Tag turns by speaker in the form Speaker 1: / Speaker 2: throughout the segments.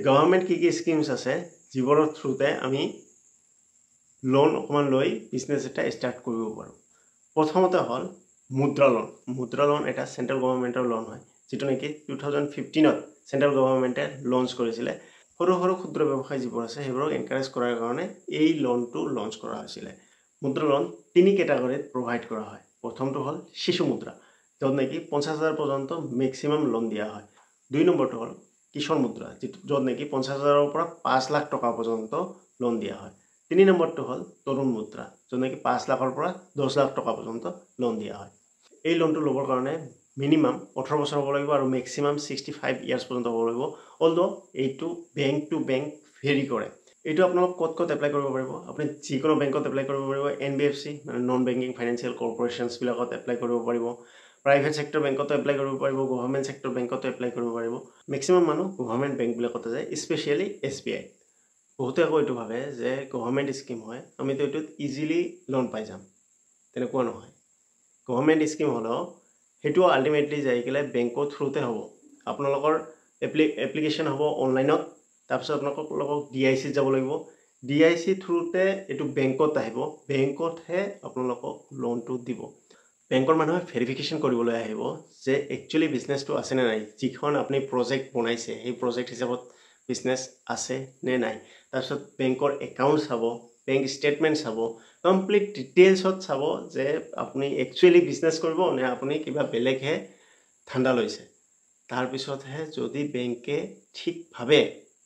Speaker 1: Government কি schemes আছে যিবোৰৰ থ্ৰুতে আমি লোন অকমান লৈ বিজনেছ এটা ষ্টাৰ্ট কৰিব পাৰোঁ। প্ৰথমতে হ'ল মুদ্ৰা লোন। মুদ্ৰা লোন এটা চেণ্ট্ৰেল গভৰ্ণমেণ্টৰ লোন হয়, যিটো নেকি 2015ত চেণ্ট্ৰেল গভৰ্ণমেণ্টে লঞ্চ কৰিছিলে। সৰু সৰু ক্ষুদ্ৰ ব্যৱসায় যিবোৰ আছে সেইবোৰক এনকাৰেজ কৰাৰ কাৰণে এই লোনটো লঞ্চ কৰা হৈছিলে। মুদ্ৰা লোন 3 কেটাগৰীত প্ৰভাইড কৰা হয়। প্ৰথমটো হ'ল শিশু মুদ্ৰা, য'ত নেকি 50,000 পৰ্যন্ত মেক্সিমাম লোন দিয়া হয়। 2 নম্বৰটো হ'ল কিশোৰ মুদ্ৰা, য'ত নেকি 50,000ৰ পৰা 5 লাখ টকা পৰ্যন্ত লোন দিয়া হয়। 3 নম্বৰটো হ'ল তৰুণ মুদ্ৰা, য'ত নেকি 5 লাখৰ পৰা 10 লাখ টকা পৰ্যন্ত লোন দিয়া হয়। এই লোনটো ল'বৰ কাৰণে মিনিমাম 18 বছৰ হ'ব লাগিব আৰু মেক্সিমাম 65 ইয়াৰ্ছ পৰ্যন্ত হ'ব লাগিব। অলদো এইটো বেংক টু বেংক ভেৰি কৰে। এইটো আপোনালোক ক'ত এপ্লাই কৰিব পাৰিব? আপুনি যিকোনো বেংকত এপ্লাই কৰিব পাৰিব। NBFC মানে নন বেংকিং ফাইনেন্সিয়েল কৰ্পৰেশ্যনছবিলাকত এপ্লাই কৰিব পাৰিব। প্ৰাইভেট ছেক্টৰ বেংকতো এপ্লাই কৰিব পাৰিব, গভৰ্ণমেণ্ট ছেক্টৰ বেংকতো এপ্লাই কৰিব পাৰিব। মেক্সিমাম মানুহ গভৰ্ণমেণ্ট বেংকবিলাকতে যায়, স্পেচিয়েলি SBI। বহুতে আকৌ এইটো ভাবে যে গভৰ্ণমেণ্ট স্কিম হয়, আমিতো এইটোত ইজিলি লোন পাই যাম। তেনেকুৱা নহয়। গভৰ্ণমেণ্ট স্কিম হ'লেও সেইটো আল্টিমেটলি যাই গ'লে বেংকৰ থ্ৰুতে হ'ব। আপোনালোকৰ এপ্লিকেশ্যন হ'ব অনলাইনত, তাৰপিছত আপোনালোকক DIC যাব লাগিব। DIC থ্ৰুতে এইটো বেংকত আহিব, বেংকতহে আপোনালোকক লোনটো দিব। বেংকৰ মানুহে ভেৰিফিকেশ্যন কৰিবলৈ আহিব যে একচুৱেলি বিজনেছটো আছে নে নাই, যিখন আপুনি প্ৰজেক্ট বনাইছে সেই প্ৰজেক্ট হিচাপত বিজনেছ আছে নে নাই। তাৰপিছত বেংকৰ একাউণ্ট চাব, বেংক ষ্টেটমেণ্ট চাব, কমপ্লিট ডিটেইলছত চাব যে আপুনি একচুৱেলি বিজনেছ কৰিব নে আপুনি কিবা বেলেগহে ধান্দা লৈছে। তাৰপিছতহে যদি বেংকে ঠিক ভাবে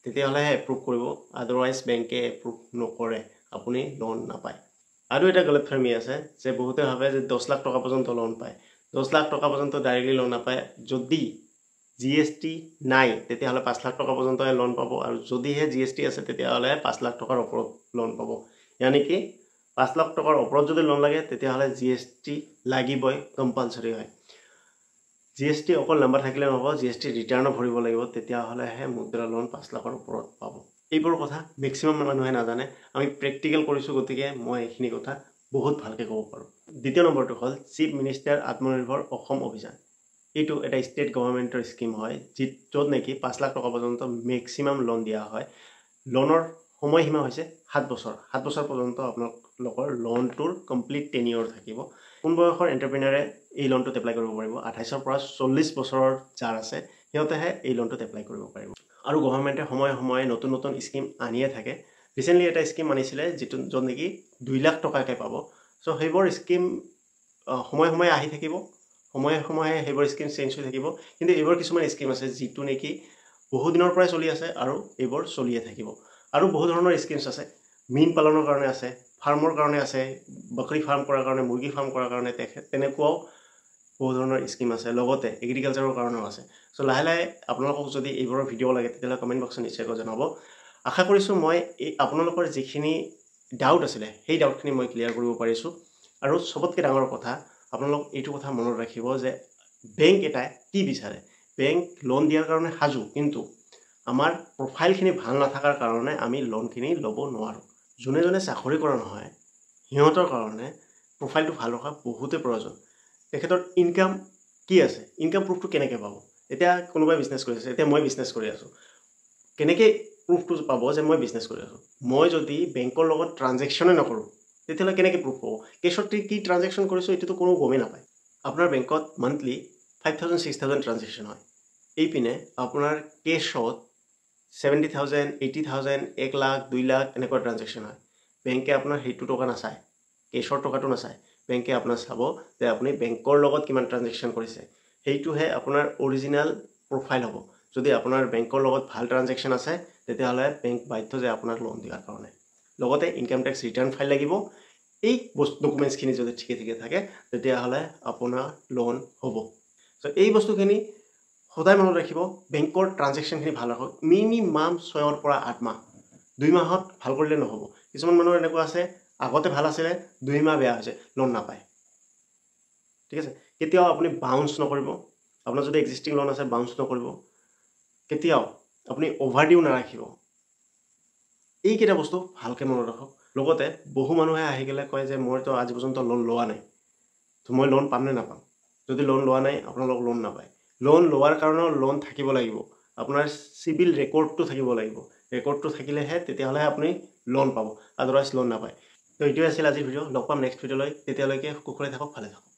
Speaker 1: তেতিয়াহ'লেহে এপ্ৰুভ কৰিব, আদাৰৱাইজ বেংকে এপ্ৰুভ নকৰে, আপুনি লোন নাপায়। আৰু এটা গলতফহমি আছে যে বহুতে ভাবে যে 10 লাখ টকা পৰ্যন্ত লোন পায়। 10 লাখ টকা পৰ্যন্ত ডাইৰেক্টলি লোন নাপায়। যদি GST নাই তেতিয়াহ'লে 5 লাখ টকা পৰ্যন্তহে লোন পাব, আৰু যদিহে GST আছে তেতিয়াহ'লে 5 লাখ টকাৰ ওপৰত লোন পাব। ইয়ানি কি 5 লাখ টকাৰ ওপৰত যদি লোন লাগে তেতিয়াহ'লে GST লাগিবই, কম্পালচৰি হয়। GST অকল নাম্বাৰ থাকিলে নহ'ব, GST ৰিটাৰ্ণো ভৰিব লাগিব, তেতিয়াহ'লেহে মুদ্ৰা লোন 5 লাখৰ ওপৰত পাব। এইবোৰ কথা মেক্সিমাম মানুহে নাজানে। আমি প্ৰেক্টিকেল কৰিছোঁ, গতিকে মই এইখিনি কথা বহুত ভালকৈ ক'ব পাৰোঁ। দ্বিতীয় নম্বৰটো হ'ল চিফ মিনিষ্টাৰ আত্মনিৰ্ভৰ অসম অভিযান। এইটো এটা ষ্টেট গভৰ্ণমেণ্টৰ স্কিম হয়, য'ত নেকি 5 লাখ টকা পৰ্যন্ত মেক্সিমাম লোন দিয়া হয়। লোনৰ সময়সীমা হৈছে 7 বছৰ। 7 বছৰ পৰ্যন্ত আপোনালোকৰ লোনটোৰ কমপ্লিট টেনিয়ৰ থাকিব। কোন বয়সৰ এণ্টাৰপ্ৰিনাৰে এই লোনটোত এপ্লাই কৰিব পাৰিব? 28ৰ পৰা 40 বছৰৰ যাৰ আছে সিহঁতেহে এই লোনটোত এপ্লাই কৰিব পাৰিব। আৰু গভৰ্ণমেণ্টে সময়ে সময়ে নতুন নতুন স্কিম আনিয়ে থাকে। ৰিচেণ্টলি এটা স্কিম আনিছিলে য'ত নেকি 2 লাখ টকাকৈ পাব। চ' সেইবোৰ স্কিম সময়ে সময়ে আহি থাকিব, সময়ে সময়ে সেইবোৰ স্কিম চেঞ্জ হৈ থাকিব। কিন্তু এইবোৰ কিছুমান স্কিম আছে যিটো নেকি বহুদিনৰ পৰাই চলি আছে আৰু এইবোৰ চলিয়ে থাকিব। আৰু বহু ধৰণৰ স্কিমছ আছে, মীন পালনৰ কাৰণে আছে, ফাৰ্মৰ কাৰণে আছে, বকৰি ফাৰ্ম কৰাৰ কাৰণে, মুৰ্গী ফাৰ্ম কৰাৰ কাৰণে তেনেকুৱাও বহু ধৰণৰ স্কিম আছে। লগতে এগ্ৰিকালচাৰৰ কাৰণেও আছে। চ' লাহে লাহে আপোনালোকক যদি এইবোৰৰ ভিডিঅ' লাগে তেতিয়াহ'লে কমেণ্ট বক্সত নিশ্চয়কৈ জনাব। আশা কৰিছোঁ মই আপোনালোকৰ যিখিনি ডাউট আছিলে সেই ডাউটখিনি মই ক্লিয়াৰ কৰিব পাৰিছোঁ। আৰু চবতকৈ ডাঙৰ কথা, আপোনালোক এইটো কথা মনত ৰাখিব যে বেংক এটাই কি বিচাৰে? বেংক লোন দিয়াৰ কাৰণে সাজু, কিন্তু আমাৰ প্ৰফাইলখিনি ভাল নাথাকাৰ কাৰণে আমি লোনখিনি ল'ব নোৱাৰোঁ। যোনে যোনে চাকৰি কৰা নহয় সিহঁতৰ কাৰণে প্ৰফাইলটো ভাল ৰখা বহুতেই প্ৰয়োজন। তেখেতৰ ইনকাম কি আছে, ইনকাম প্ৰুফটো কেনেকৈ পাব? এতিয়া কোনোবাই বিজনেছ কৰি আছে, এতিয়া মই বিজনেছ কৰি আছোঁ, কেনেকৈ প্ৰুফটো পাব যে মই বিজনেছ কৰি আছোঁ? মই যদি বেংকৰ লগত ট্ৰানজেকশ্যনেই নকৰোঁ তেতিয়াহ'লে কেনেকৈ প্ৰুফ পাব? কেছত কি ট্ৰানজেকশ্যন কৰিছোঁ এইটোতো কোনো গমেই নাপায়। আপোনাৰ বেংকত মান্থলি 5,000 6,000 ট্ৰানজেকশ্যন হয়। এইপিনে আপোনাৰ কেছত 70,000 80,000 1 লাখ 2 লাখ এনেকুৱা ট্ৰানজেকশ্যন হয়। বেংকে আপোনাৰ সেইটো টকা নাচায়, কেছৰ টকাটো নাচায়। বেংকে আপোনাৰ চাব যে আপুনি বেংকৰ লগত কিমান ট্ৰানজেকশ্যন কৰিছে, সেইটোহে আপোনাৰ অৰিজিনেল প্ৰফাইল হ'ব। যদি আপোনাৰ বেংকৰ লগত ভাল ট্ৰানজেকশ্যন আছে তেতিয়াহ'লে বেংক বাধ্য যে আপোনাক লোন দিয়াৰ কাৰণে। লগতে ইনকাম টেক্স ৰিটাৰ্ণ ফাইল লাগিব। এই ডকুমেণ্টছখিনি যদি ঠিকে থাকে তেতিয়াহ'লে আপোনাৰ লোন হ'ব। চ' এই বস্তুখিনি সদায় মনত ৰাখিব। বেংকৰ ট্ৰানজেকশ্যনখিনি ভাল ৰাখক। মিনিমাম 6ৰ পৰা 8 মাহ। 2 মাহত ভাল কৰিলে নহ'ব। কিছুমান মানুহৰ এনেকুৱা আছে, আগতে ভাল আছিলে, 2 মাহ বেয়া হৈছে, লোন নাপায়। ঠিক আছে, কেতিয়াও আপুনি বাউন্স নকৰিব। আপোনাৰ যদি এক্সিষ্টিং লোন আছে বাউন্স নকৰিব। কেতিয়াও আপুনি অভাৰডিউ নাৰাখিব। এইকেইটা বস্তু ভালকৈ মনত ৰাখক। লগতে বহু মানুহে আহি গ'লে কয় যে মইতো আজি পৰ্যন্ত লোন লোৱা নাই, তো মই লোন পাম নে নাপাম? যদি লোন লোৱা নাই আপোনালোক লোন নাপায়। লোন লোৱাৰ কাৰণেও লোন থাকিব লাগিব। আপোনাৰ চিভিল ৰেকৰ্ডটো থাকিব লাগিব ৰেকৰ্ডটো থাকিলেহে তেতিয়াহ'লে আপুনি লোন পাব আদাৰৱাইজ লোন নাপায় তো এইটোৱে আছিল আজিৰ ভিডিঅ' লগ পাম নেক্সট ভিডিঅ'লৈ তেতিয়ালৈকে কুশলে থাকক ভালে থাকক